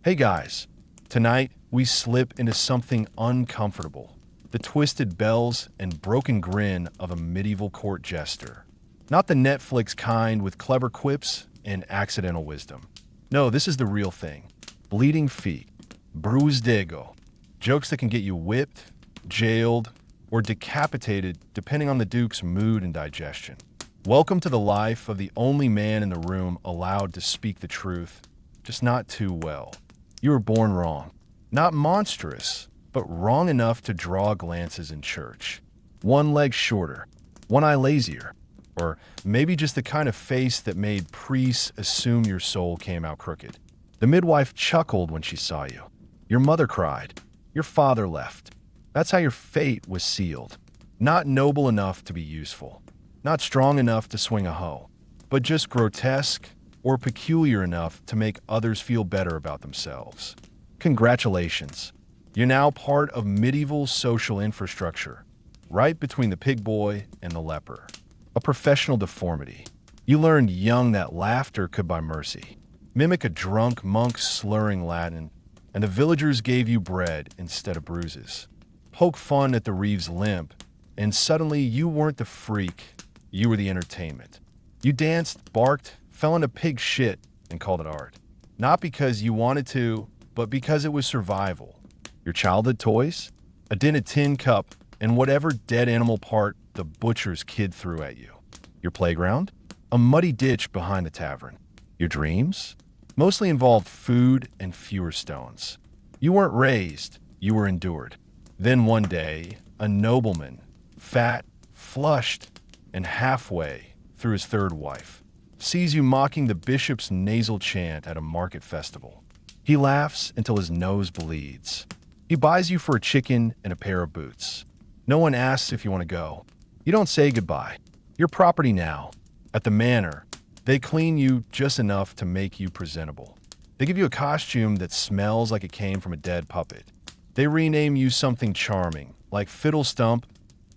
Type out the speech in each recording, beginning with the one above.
Hey guys, tonight we slip into something uncomfortable. The twisted bells and broken grin of a medieval court jester. Not the Netflix kind with clever quips and accidental wisdom. No, this is the real thing. Bleeding feet, bruised ego, jokes that can get you whipped, jailed, or decapitated depending on the Duke's mood and digestion. Welcome to the life of the only man in the room allowed to speak the truth, just not too well. You were born wrong. Not monstrous, but wrong enough to draw glances in church. One leg shorter, one eye lazier, or maybe just the kind of face that made priests assume your soul came out crooked. The midwife chuckled when she saw you. Your mother cried. Your father left. That's how your fate was sealed. Not noble enough to be useful. Not strong enough to swing a hoe. But just grotesque or peculiar enough to make others feel better about themselves. Congratulations. You're now part of medieval social infrastructure, right between the pig boy and the leper. A professional deformity. You learned young that laughter could buy mercy. Mimic a drunk monk slurring Latin, and the villagers gave you bread instead of bruises. Poke fun at the Reeves limp, and suddenly you weren't the freak, you were the entertainment. You danced, barked, fell into pig shit, and called it art. Not because you wanted to, but because it was survival. Your childhood toys? A dented tin cup, and whatever dead animal part the butcher's kid threw at you. Your playground? A muddy ditch behind the tavern. Your dreams? Mostly involved food and fewer stones. You weren't raised, you were endured. Then one day, a nobleman, fat, flushed, and halfway through his third wife, sees you mocking the bishop's nasal chant at a market festival. He laughs until his nose bleeds. He buys you for a chicken and a pair of boots. No one asks if you want to go. You don't say goodbye. You're property now. At the manor, they clean you just enough to make you presentable. They give you a costume that smells like it came from a dead puppet. They rename you something charming, like Fiddle Stump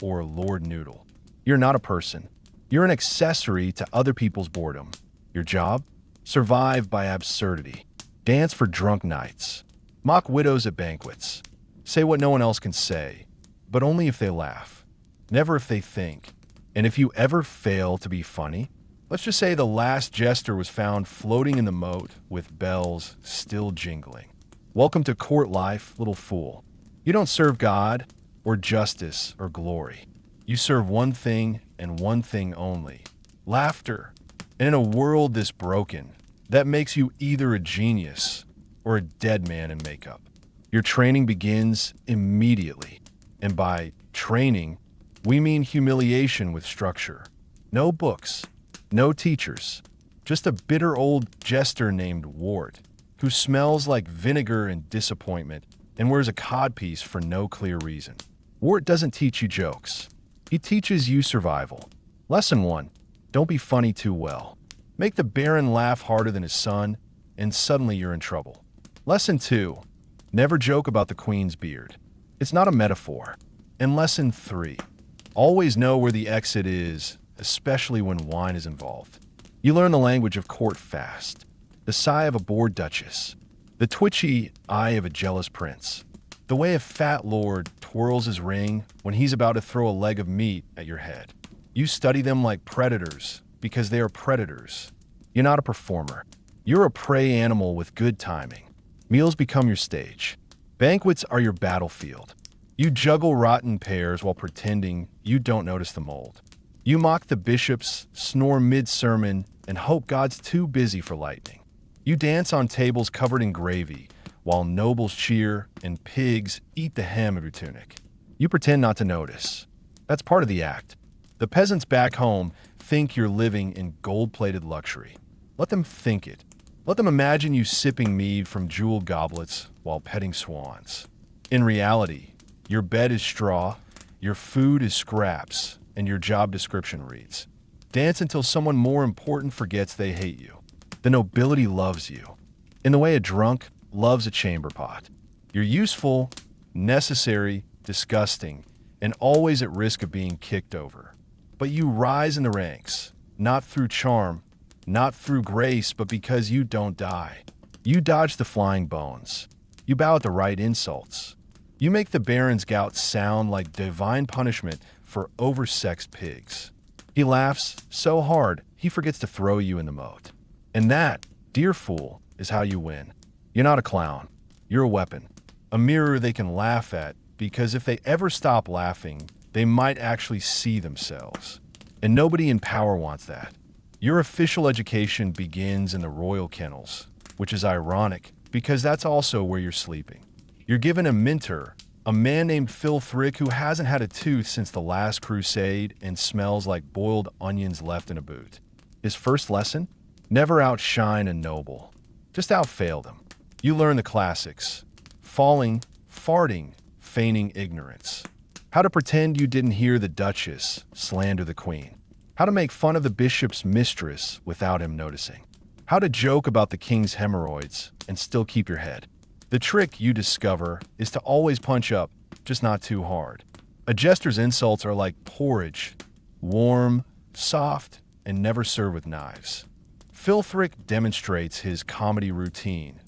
or Lord Noodle. You're not a person. You're an accessory to other people's boredom. Your job? Survive by absurdity. Dance for drunk nights. Mock widows at banquets. Say what no one else can say, but only if they laugh. Never if they think. And if you ever fail to be funny, let's just say the last jester was found floating in the moat with bells still jingling. Welcome to court life, little fool. You don't serve God or justice or glory. You serve one thing and one thing only: laughter. And in a world this broken, that makes you either a genius or a dead man in makeup. Your training begins immediately. And by training, we mean humiliation with structure. No books, no teachers, just a bitter old jester named Wart, who smells like vinegar and disappointment and wears a codpiece for no clear reason. Wart doesn't teach you jokes. He teaches you survival. Lesson 1, don't be funny too well. Make the Baron laugh harder than his son, and suddenly you're in trouble. Lesson 2, never joke about the Queen's beard. It's not a metaphor. And lesson 3, always know where the exit is, especially when wine is involved. You learn the language of court fast. The sigh of a bored duchess. The twitchy eye of a jealous prince. The way a fat lord twirls his ring when he's about to throw a leg of meat at your head. You study them like predators because they are predators. You're not a performer. You're a prey animal with good timing. Meals become your stage. Banquets are your battlefield. You juggle rotten pears while pretending you don't notice the mold. You mock the bishops, snore mid-sermon, and hope God's too busy for lightning. You dance on tables covered in gravy while nobles cheer and pigs eat the hem of your tunic. You pretend not to notice. That's part of the act. The peasants back home think you're living in gold-plated luxury. Let them think it. Let them imagine you sipping mead from jeweled goblets while petting swans. In reality, your bed is straw, your food is scraps, and your job description reads, dance until someone more important forgets they hate you. The nobility loves you, in the way a drunk loves a chamber pot. You're useful, necessary, disgusting, and always at risk of being kicked over. But you rise in the ranks, not through charm, not through grace, but because you don't die. You dodge the flying bones. You bow at the right insults. You make the Baron's gout sound like divine punishment for oversexed pigs. He laughs so hard, he forgets to throw you in the moat. And that, dear fool, is how you win. You're not a clown. You're a weapon. A mirror they can laugh at, because if they ever stop laughing, they might actually see themselves. And nobody in power wants that. Your official education begins in the royal kennels, which is ironic, because that's also where you're sleeping. You're given a mentor, a man named Phil Thrick who hasn't had a tooth since the last crusade and smells like boiled onions left in a boot. His first lesson? Never outshine a noble. Just outfail them. You learn the classics. Falling, farting, feigning ignorance. How to pretend you didn't hear the Duchess slander the Queen. How to make fun of the bishop's mistress without him noticing. How to joke about the king's hemorrhoids and still keep your head. The trick, you discover, is to always punch up, just not too hard. A jester's insults are like porridge, warm, soft, and never served with knives. Phil Thrick demonstrates his comedy routine,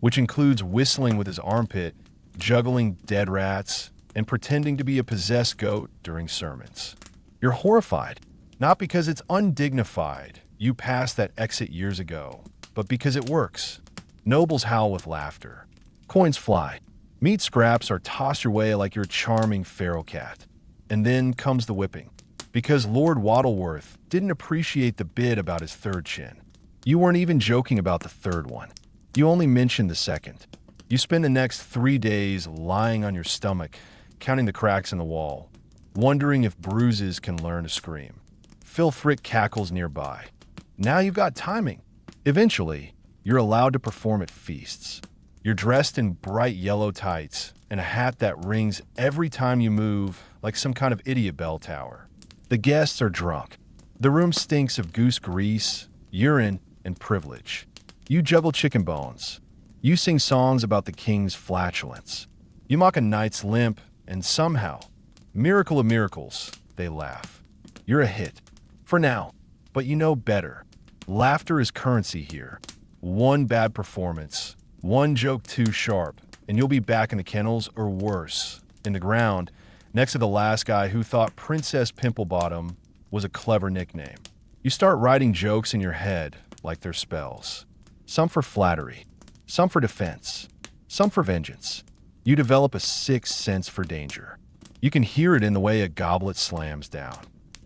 which includes whistling with his armpit, juggling dead rats, and pretending to be a possessed goat during sermons. You're horrified, not because it's undignified, you passed that exit years ago, but because it works. Nobles howl with laughter. Coins fly. Meat scraps are tossed your way like your charming feral cat. And then comes the whipping. Because Lord Waddleworth didn't appreciate the bit about his third chin. You weren't even joking about the third one. You only mentioned the second. You spend the next 3 days lying on your stomach, counting the cracks in the wall, wondering if bruises can learn to scream. Phil Thrick cackles nearby. Now you've got timing. Eventually, you're allowed to perform at feasts. You're dressed in bright yellow tights and a hat that rings every time you move like some kind of idiot bell tower. The guests are drunk. The room stinks of goose grease, urine, and privilege. You juggle chicken bones. You sing songs about the king's flatulence. You mock a knight's limp, and somehow, miracle of miracles, they laugh. You're a hit. For now. But you know better. Laughter is currency here. One bad performance, one joke too sharp, and you'll be back in the kennels, or worse, in the ground, next to the last guy who thought Princess Pimplebottom was a clever nickname. You start writing jokes in your head like they're spells. Some for flattery, some for defense, some for vengeance. You develop a sixth sense for danger. You can hear it in the way a goblet slams down.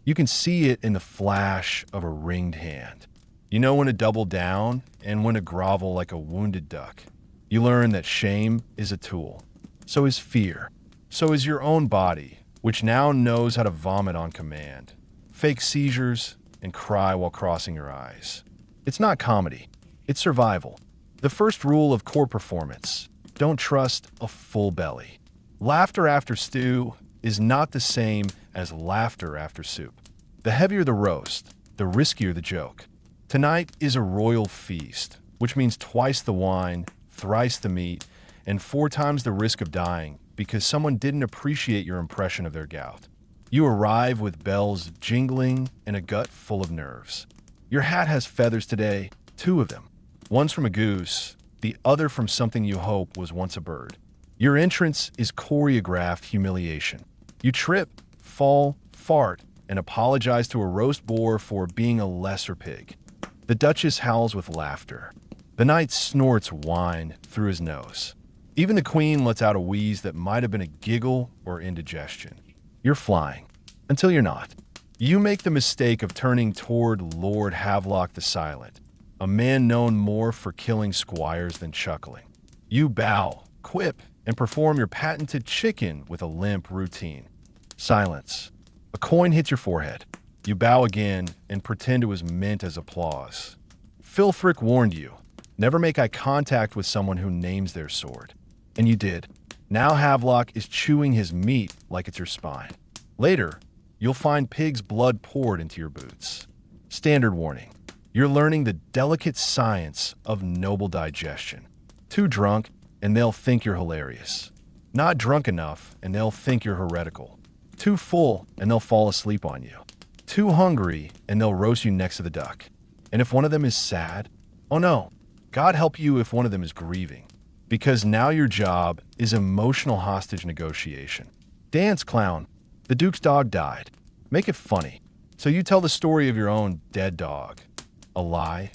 You can see it in the flash of a ringed hand. You know when to double down and when to grovel like a wounded duck. You learn that shame is a tool. So is fear. So is your own body, which now knows how to vomit on command, fake seizures, and cry while crossing your eyes. It's not comedy. It's survival. The first rule of core performance: don't trust a full belly. Laughter after stew is not the same as laughter after soup. The heavier the roast, the riskier the joke. Tonight is a royal feast, which means twice the wine, thrice the meat, and 4 times the risk of dying because someone didn't appreciate your impression of their gout. You arrive with bells jingling and a gut full of nerves. Your hat has feathers today, 2 of them. One's from a goose, the other from something you hope was once a bird. Your entrance is choreographed humiliation. You trip, fall, fart, and apologize to a roast boar for being a lesser pig. The Duchess howls with laughter. The knight snorts wine through his nose. Even the Queen lets out a wheeze that might have been a giggle or indigestion. You're flying. Until you're not. You make the mistake of turning toward Lord Havelock the Silent, a man known more for killing squires than chuckling. You bow, quip, and perform your patented chicken with a limp routine. Silence. A coin hits your forehead. You bow again and pretend it was meant as applause. Phil Thrick warned you, never make eye contact with someone who names their sword. And you did. Now Havelock is chewing his meat like it's your spine. Later, you'll find pig's blood poured into your boots. Standard warning. You're learning the delicate science of noble digestion. Too drunk, and they'll think you're hilarious. Not drunk enough, and they'll think you're heretical. Too full, and they'll fall asleep on you. Too hungry, and they'll roast you next to the duck. And if one of them is sad, oh no, God help you if one of them is grieving, because now your job is emotional hostage negotiation. Dance, clown. The Duke's dog died. Make it funny. So you tell the story of your own dead dog. A lie?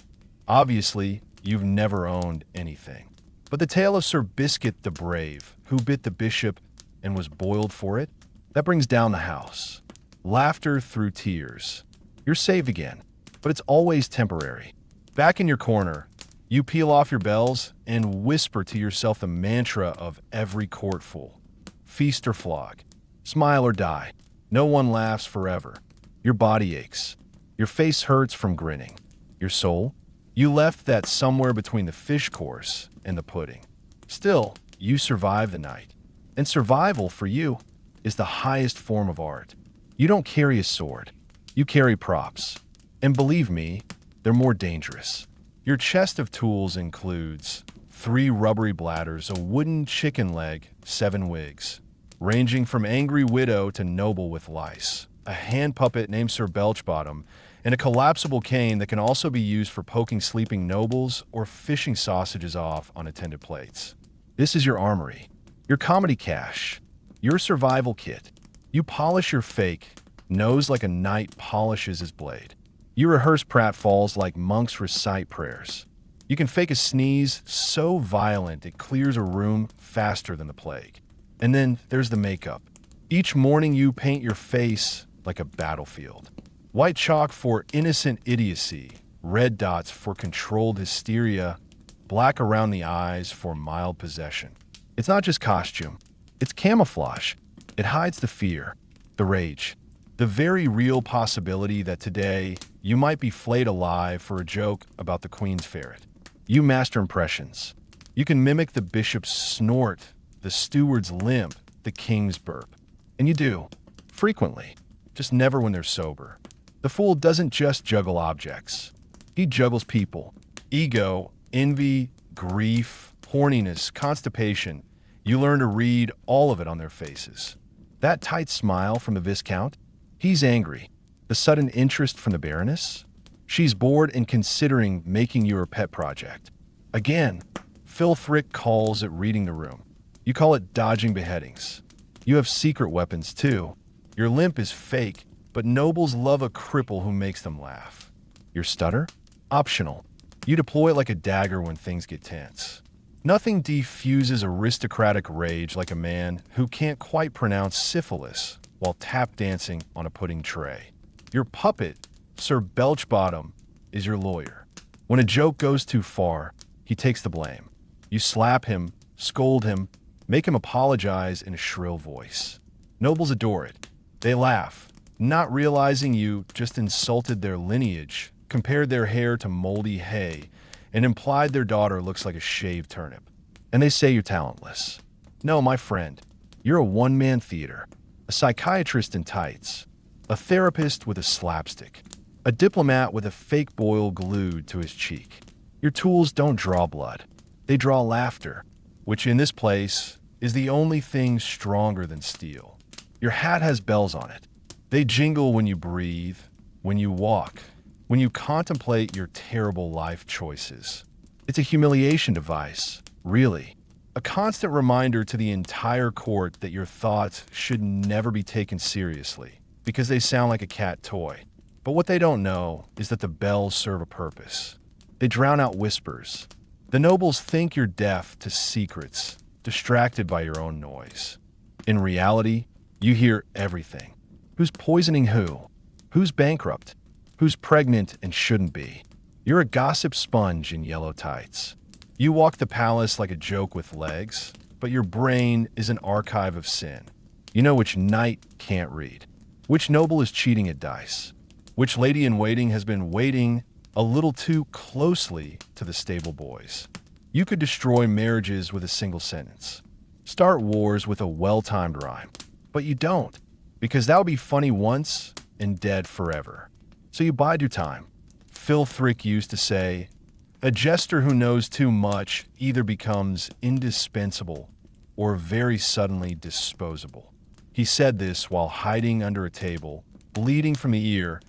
Obviously, you've never owned anything. But the tale of Sir Biscuit the Brave, who bit the bishop and was boiled for it, that brings down the house. Laughter through tears. You're saved again, but it's always temporary. Back in your corner, you peel off your bells and whisper to yourself the mantra of every courtful. Feast or flog. Smile or die. No one laughs forever. Your body aches. Your face hurts from grinning. Your soul? You left that somewhere between the fish course and the pudding. Still, you survive the night. And survival, for you, is the highest form of art. You don't carry a sword. You carry props. And believe me, they're more dangerous. Your chest of tools includes 3 rubbery bladders, a wooden chicken leg, 7 wigs, ranging from angry widow to noble with lice, a hand puppet named Sir Belchbottom, and a collapsible cane that can also be used for poking sleeping nobles or fishing sausages off on attended plates. This is your armory, your comedy cache, your survival kit. You polish your fake nose like a knight polishes his blade. You rehearse pratfalls like monks recite prayers. You can fake a sneeze so violent it clears a room faster than the plague. And then there's the makeup. Each morning you paint your face like a battlefield. White chalk for innocent idiocy, red dots for controlled hysteria, black around the eyes for mild possession. It's not just costume, it's camouflage. It hides the fear, the rage, the very real possibility that today you might be flayed alive for a joke about the Queen's ferret. You master impressions. You can mimic the bishop's snort, the steward's limp, the king's burp. And you do, frequently, just never when they're sober. The fool doesn't just juggle objects. He juggles people. Ego, envy, grief, horniness, constipation. You learn to read all of it on their faces. That tight smile from the Viscount? He's angry. The sudden interest from the Baroness? She's bored and considering making you her pet project. Again, Phil Thrick calls it reading the room. You call it dodging beheadings. You have secret weapons, too. Your limp is fake, but nobles love a cripple who makes them laugh. Your stutter? Optional. You deploy it like a dagger when things get tense. Nothing defuses aristocratic rage like a man who can't quite pronounce syphilis while tap dancing on a pudding tray. Your puppet, Sir Belchbottom, is your lawyer. When a joke goes too far, he takes the blame. You slap him, scold him, make him apologize in a shrill voice. Nobles adore it. They laugh, not realizing you just insulted their lineage, compared their hair to moldy hay, and implied their daughter looks like a shaved turnip. And they say you're talentless. No, my friend, you're a one-man theater, a psychiatrist in tights, a therapist with a slapstick, a diplomat with a fake boil glued to his cheek. Your tools don't draw blood. They draw laughter, which in this place is the only thing stronger than steel. Your hat has bells on it. They jingle when you breathe, when you walk, when you contemplate your terrible life choices. It's a humiliation device, really. A constant reminder to the entire court that your thoughts should never be taken seriously, because they sound like a cat toy. But what they don't know is that the bells serve a purpose. They drown out whispers. The nobles think you're deaf to secrets, distracted by your own noise. In reality, you hear everything. Who's poisoning who? Who's bankrupt? Who's pregnant and shouldn't be? You're a gossip sponge in yellow tights. You walk the palace like a joke with legs, but your brain is an archive of sin. You know which knight can't read, which noble is cheating at dice, which lady-in-waiting has been waiting a little too closely to the stable boys. You could destroy marriages with a single sentence, start wars with a well-timed rhyme, but you don't, because that would be funny once and dead forever. So you bide your time. Phil Thrick used to say, a jester who knows too much either becomes indispensable or very suddenly disposable. He said this while hiding under a table, bleeding from the ear,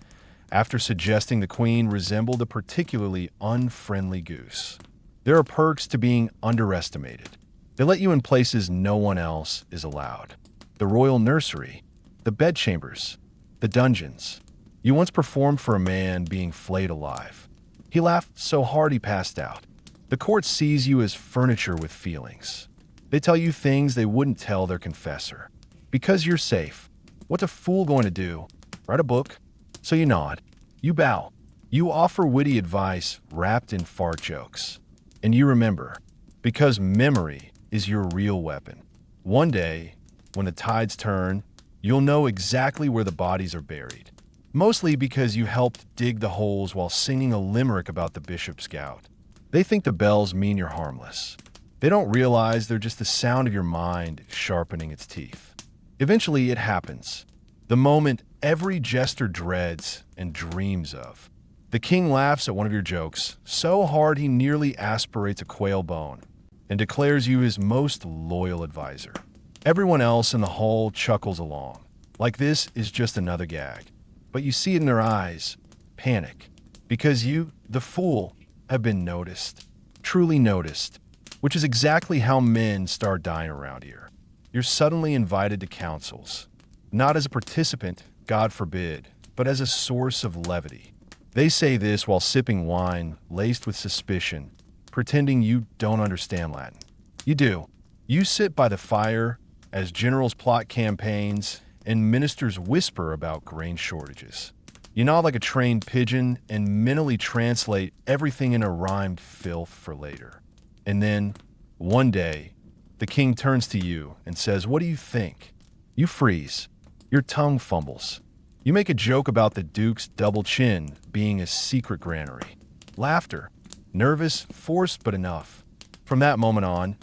after suggesting the Queen resembled a particularly unfriendly goose. There are perks to being underestimated. They let you in places no one else is allowed. The royal nursery, the bedchambers, the dungeons. You once performed for a man being flayed alive. He laughed so hard he passed out. The court sees you as furniture with feelings. They tell you things they wouldn't tell their confessor. Because you're safe. What's a fool going to do? Write a book? So you nod. You bow. You offer witty advice wrapped in fart jokes. And you remember. Because memory is your real weapon. One day, when the tides turn, you'll know exactly where the bodies are buried. Mostly because you helped dig the holes while singing a limerick about the bishop's gout. They think the bells mean you're harmless. They don't realize they're just the sound of your mind sharpening its teeth. Eventually, it happens. The moment every jester dreads and dreams of. The king laughs at one of your jokes so hard he nearly aspirates a quail bone and declares you his most loyal advisor. Everyone else in the hall chuckles along, like this is just another gag. But you see it in their eyes, panic, because you, the fool, have been noticed, truly noticed, which is exactly how men start dying around here. You're suddenly invited to councils, not as a participant, God forbid, but as a source of levity. They say this while sipping wine laced with suspicion, pretending you don't understand Latin. You do. You sit by the fire as generals plot campaigns and ministers whisper about grain shortages. You nod like a trained pigeon and mentally translate everything in a rhymed filth for later. And then, one day, the king turns to you and says, "What do you think?" You freeze. Your tongue fumbles. You make a joke about the duke's double chin being a secret granary. Laughter. Nervous, forced, but enough. From that moment on,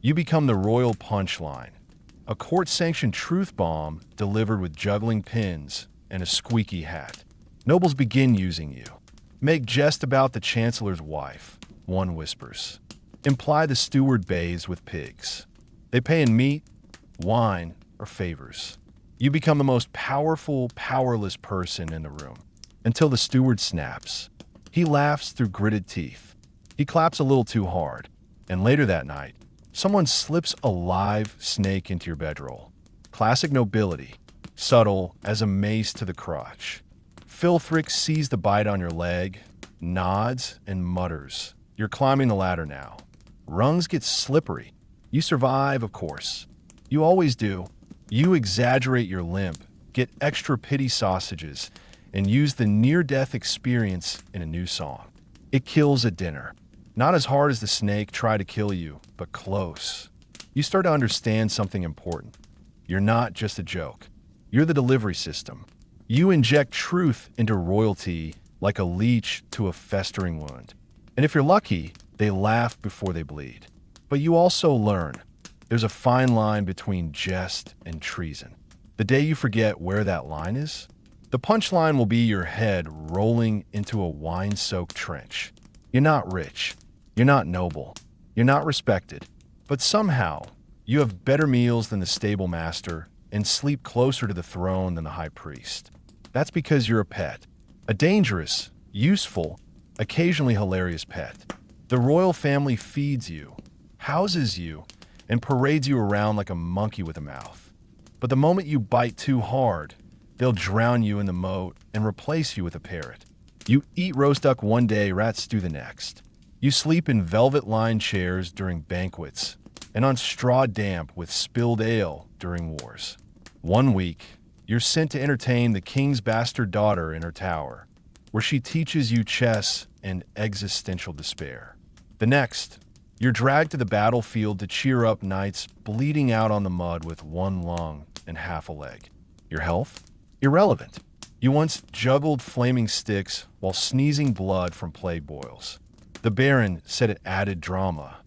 you become the royal punchline. A court-sanctioned truth bomb delivered with juggling pins and a squeaky hat. Nobles begin using you. Make jest about the chancellor's wife, one whispers. Imply the steward bathes with pigs. They pay in meat, wine, or favors. You become the most powerful, powerless person in the room. Until the steward snaps. He laughs through gritted teeth. He claps a little too hard. And later that night, someone slips a live snake into your bedroll. Classic nobility. Subtle as a mace to the crotch. Filthrick sees the bite on your leg, nods, and mutters. You're climbing the ladder now. Rungs get slippery. You survive, of course. You always do. You exaggerate your limp, get extra pity sausages, and use the near-death experience in a new song. It kills at dinner. Not as hard as the snake tried to kill you, but close. You start to understand something important. You're not just a joke. You're the delivery system. You inject truth into royalty like a leech to a festering wound. And if you're lucky, they laugh before they bleed. But you also learn there's a fine line between jest and treason. The day you forget where that line is, the punchline will be your head rolling into a wine-soaked trench. You're not rich. You're not noble. You're not respected. But somehow, you have better meals than the stable master and sleep closer to the throne than the high priest. That's because you're a pet. A dangerous, useful, occasionally hilarious pet. The royal family feeds you, houses you, and parades you around like a monkey with a mouth. But the moment you bite too hard, they'll drown you in the moat and replace you with a parrot. You eat roast duck one day, rat stew the next. You sleep in velvet-lined chairs during banquets and on straw damp with spilled ale during wars. One week, you're sent to entertain the king's bastard daughter in her tower, where she teaches you chess and existential despair. The next, you're dragged to the battlefield to cheer up knights bleeding out on the mud with one lung and half a leg. Your health? Irrelevant. You once juggled flaming sticks while sneezing blood from plague boils. The Baron said it added drama.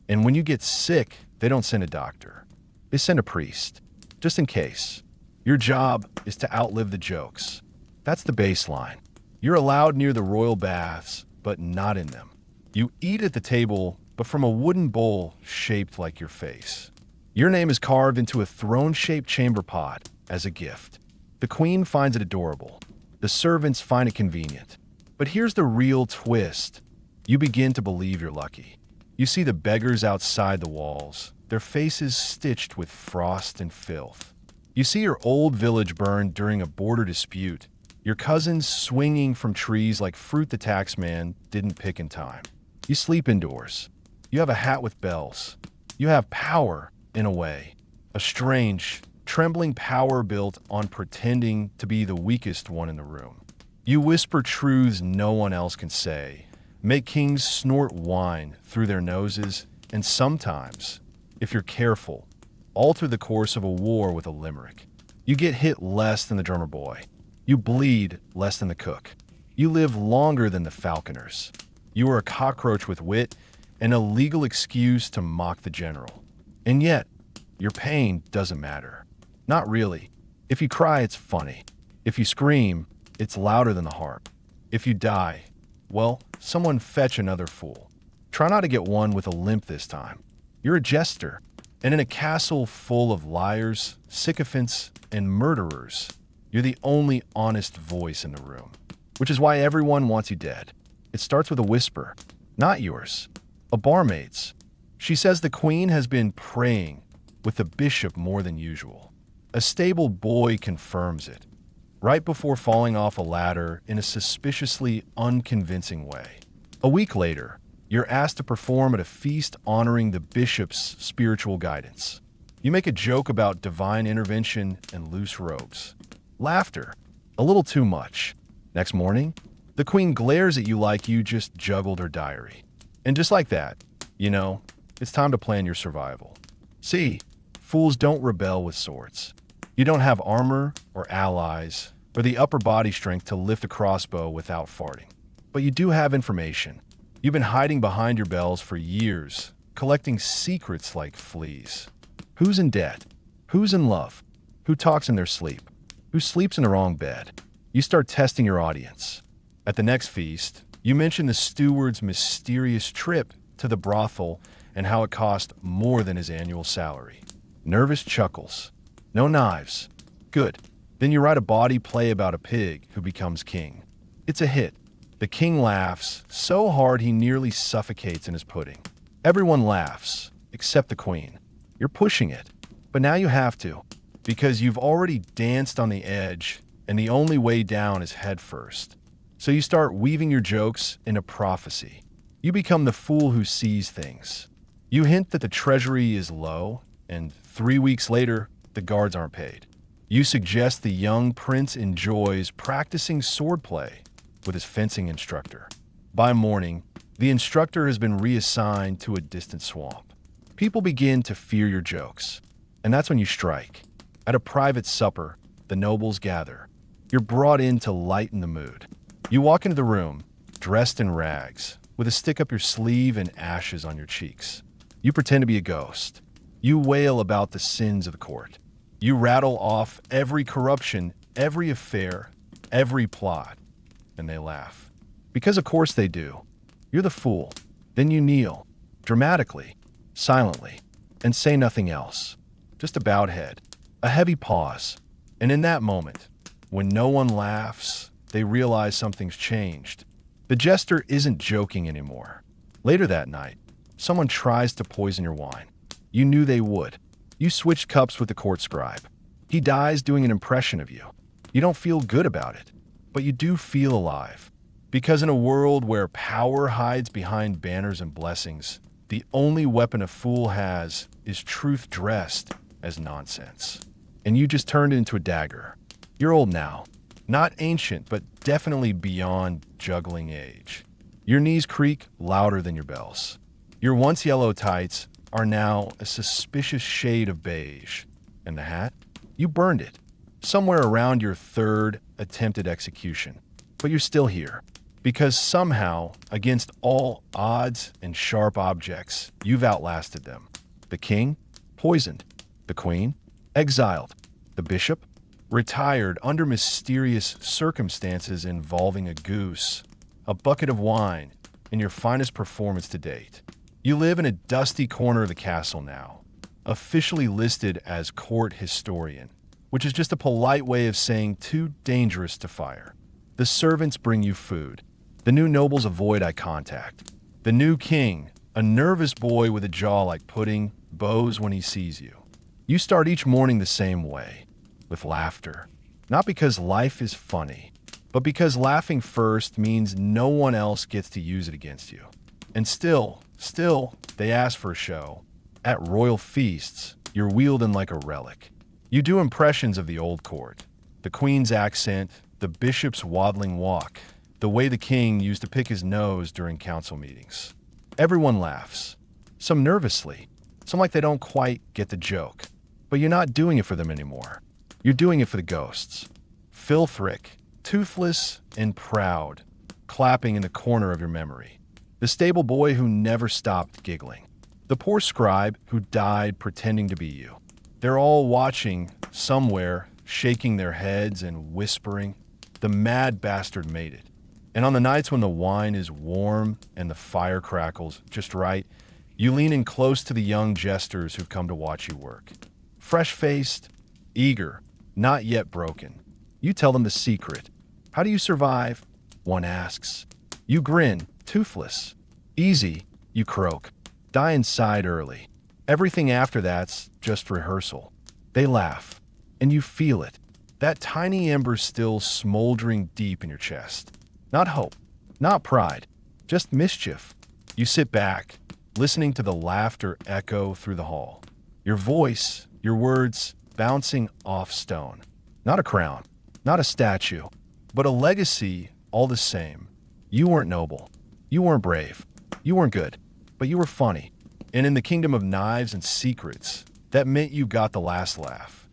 And when you get sick, they don't send a doctor. They send a priest, just in case. Your job is to outlive the jokes. That's the baseline. You're allowed near the royal baths, but not in them. You eat at the table, but from a wooden bowl shaped like your face. Your name is carved into a throne-shaped chamber pot as a gift. The queen finds it adorable. The servants find it convenient. But here's the real twist. You begin to believe you're lucky. You see the beggars outside the walls, their faces stitched with frost and filth. You see your old village burned during a border dispute, your cousins swinging from trees like fruit the taxman didn't pick in time. You sleep indoors. You have a hat with bells. You have power, in a way. A strange, trembling power built on pretending to be the weakest one in the room. You whisper truths no one else can say, make kings snort wine through their noses, and sometimes, if you're careful, alter the course of a war with a limerick. You get hit less than the drummer boy. You bleed less than the cook. You live longer than the falconers. You are a cockroach with wit and a legal excuse to mock the general. And yet, your pain doesn't matter. Not really. If you cry, it's funny. If you scream, it's louder than the harp. If you die, well, someone fetch another fool. Try not to get one with a limp this time. You're a jester, and in a castle full of liars, sycophants, and murderers, you're the only honest voice in the room, which is why everyone wants you dead. It starts with a whisper, not yours, a barmaid's. She says the queen has been praying with the bishop more than usual. A stable boy confirms it, right before falling off a ladder in a suspiciously unconvincing way. A week later, you're asked to perform at a feast honoring the bishop's spiritual guidance. You make a joke about divine intervention and loose robes. Laughter, a little too much. Next morning, the queen glares at you like you just juggled her diary. And just like that, it's time to plan your survival. See, fools don't rebel with swords. You don't have armor or allies or the upper body strength to lift a crossbow without farting. But you do have information. You've been hiding behind your bells for years, collecting secrets like fleas. Who's in debt? Who's in love? Who talks in their sleep? Who sleeps in the wrong bed? You start testing your audience. At the next feast, you mention the steward's mysterious trip to the brothel and how it cost more than his annual salary. Nervous chuckles. No knives. Good. Then you write a bawdy play about a pig who becomes king. It's a hit. The king laughs so hard he nearly suffocates in his pudding. Everyone laughs, except the queen. You're pushing it, but now you have to, because you've already danced on the edge, and the only way down is head first. So you start weaving your jokes into prophecy. You become the fool who sees things. You hint that the treasury is low, and 3 weeks later, the guards aren't paid. You suggest the young prince enjoys practicing swordplay with his fencing instructor. By morning, the instructor has been reassigned to a distant swamp. People begin to fear your jokes, and that's when you strike. At a private supper, the nobles gather. You're brought in to lighten the mood. You walk into the room, dressed in rags, with a stick up your sleeve and ashes on your cheeks. You pretend to be a ghost. You wail about the sins of the court. You rattle off every corruption, every affair, every plot, and they laugh. Because of course they do. You're the fool. Then you kneel, dramatically, silently, and say nothing else. Just a bowed head, a heavy pause. And in that moment, when no one laughs, they realize something's changed. The jester isn't joking anymore. Later that night, someone tries to poison your wine. You knew they would. You switched cups with the court scribe. He dies doing an impression of you. You don't feel good about it, but you do feel alive. Because in a world where power hides behind banners and blessings, the only weapon a fool has is truth dressed as nonsense. And you just turned it into a dagger. You're old now. Not ancient, but definitely beyond juggling age. Your knees creak louder than your bells. Your once yellow tights are now a suspicious shade of beige. And the hat? You burned it. Somewhere around your third attempted execution. But you're still here. Because somehow, against all odds and sharp objects, you've outlasted them. The king? Poisoned. The queen? Exiled. The bishop? Retired under mysterious circumstances involving a goose, a bucket of wine, and your finest performance to date. You live in a dusty corner of the castle now, officially listed as court historian, which is just a polite way of saying too dangerous to fire. The servants bring you food. The new nobles avoid eye contact. The new king, A nervous boy with a jaw like pudding bows when he sees you. You start each morning the same way, with laughter. Not because life is funny, but because laughing first means no one else gets to use it against you. And still, they ask for a show. At royal feasts, you're wheeled in like a relic. You do impressions of the old court. The queen's accent, the bishop's waddling walk, the way the king used to pick his nose during council meetings. Everyone laughs. Some nervously, some like they don't quite get the joke. But you're not doing it for them anymore. You're doing it for the ghosts. Filthrick, toothless and proud, clapping in the corner of your memory. The stable boy who never stopped giggling. The poor scribe who died pretending to be you. They're all watching, somewhere, shaking their heads and whispering, "The mad bastard made it." And on the nights when the wine is warm and the fire crackles just right, you lean in close to the young jesters who've come to watch you work. Fresh-faced, eager, not yet broken. You tell them the secret. How do you survive? One asks. You grin, toothless. Easy, you croak. Die inside early. Everything after that's just rehearsal. They laugh, and you feel it. That tiny ember still smoldering deep in your chest. Not hope, not pride, just mischief. You sit back, listening to the laughter echo through the hall. Your voice, your words, bouncing off stone. Not a crown, not a statue, but a legacy all the same. You weren't noble. You weren't brave. You weren't good. But you were funny. And in the kingdom of knives and secrets, that meant you got the last laugh.